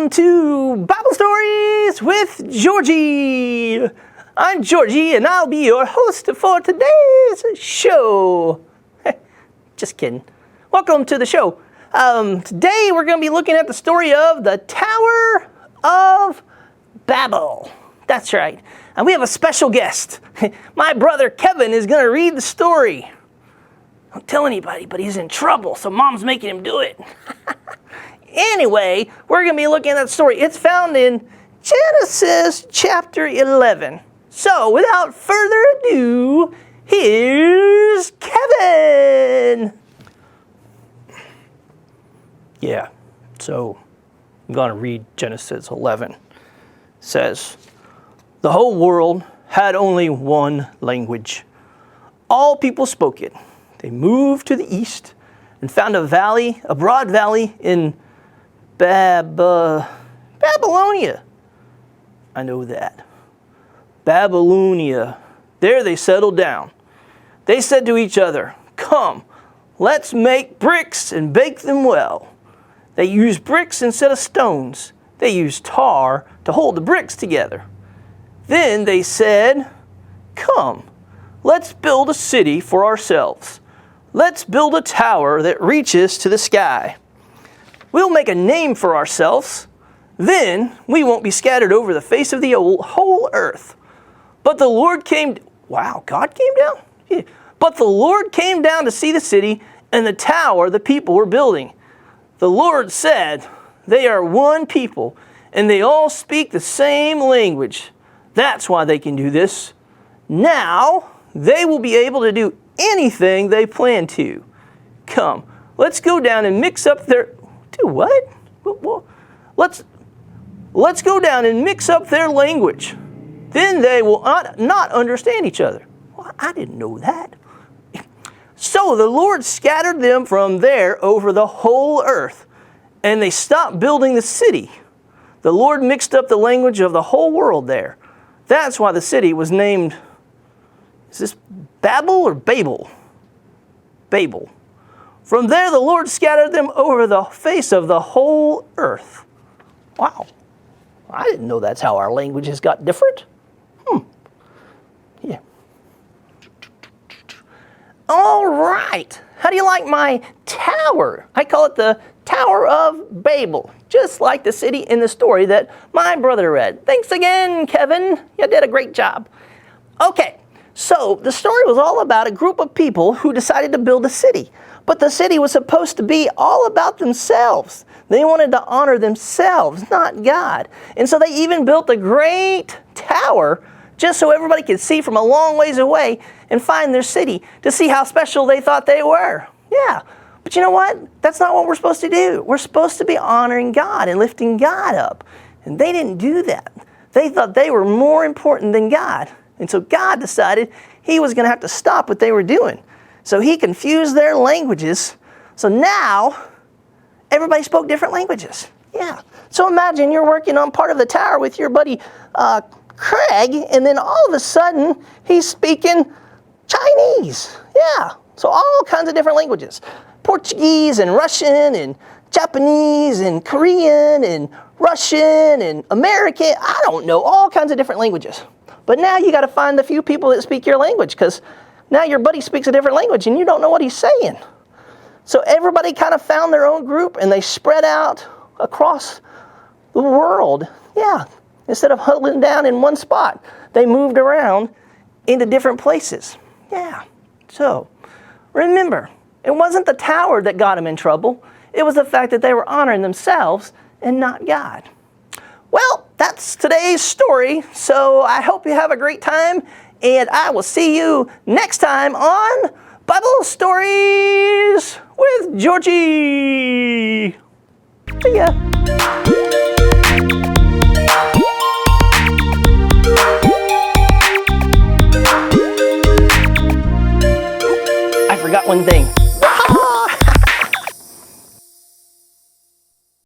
welcome to Bible Stories with Georgie. I'm Georgie, and I'll be your host for today's show. Just kidding. Welcome to the show. Today we're going to be looking at the story of the Tower of Babel. That's right. And we have a special guest. My brother Kevin is going to read the story. Don't tell anybody, but he's in trouble, so Mom's making him do it. Anyway, we're going to be looking at that story. It's found in Genesis chapter 11. So, without further ado, here's Kevin. Yeah, so I'm going to read Genesis 11. It says, "The whole world had only one language. All people spoke it. They moved to the east and found a broad valley in Babylonia. I know that. Babylonia. There they settled down. They said to each other, 'Come, let's make bricks and bake them well.' They used bricks instead of stones. They used tar to hold the bricks together. Then they said, 'Come, let's build a city for ourselves. Let's build a tower that reaches to the sky. We'll make a name for ourselves. Then we won't be scattered over the face of the whole earth.' But the Lord came..." Wow, God came down? Yeah. "But the Lord came down to see the city and the tower the people were building. The Lord said, 'They are one people, and they all speak the same language. That's why they can do this. Now they will be able to do anything they plan to. Come, let's go down and mix up their..." Do what? Let's go down and mix up their language. Then they will not understand each other." Well, I didn't know that. "So the Lord scattered them from there over the whole earth, and they stopped building the city. The Lord mixed up the language of the whole world there. That's why the city was named..." Is this Babel or Babel? Babel. "From there the Lord scattered them over the face of the whole earth." Wow. I didn't know that's how our languages got different. Yeah. All right. How do you like my tower? I call it the Tower of Babel, just like the city in the story that my brother read. Thanks again, Kevin. You did a great job. Okay, so the story was all about a group of people who decided to build a city. But the city was supposed to be all about themselves. They wanted to honor themselves, not God. And so they even built a great tower just so everybody could see from a long ways away and find their city to see how special they thought they were. Yeah, but you know what? That's not what we're supposed to do. We're supposed to be honoring God and lifting God up. And they didn't do that. They thought they were more important than God. And so God decided he was going to have to stop what they were doing. So he confused their languages. So now, everybody spoke different languages. Yeah. So imagine you're working on part of the tower with your buddy Craig, and then all of a sudden, he's speaking Chinese. Yeah. So all kinds of different languages. Portuguese and Russian and Japanese and Korean and Russian and American. I don't know. All kinds of different languages. But now you got to find the few people that speak your language, because now your buddy speaks a different language and you don't know what he's saying. So everybody kind of found their own group and they spread out across the world. Yeah, instead of huddling down in one spot, they moved around into different places. Yeah, so remember, it wasn't the tower that got them in trouble. It was the fact that they were honoring themselves and not God. Well, that's today's story, so I hope you have a great time, and I will see you next time on Bible Stories with Georgie. See ya.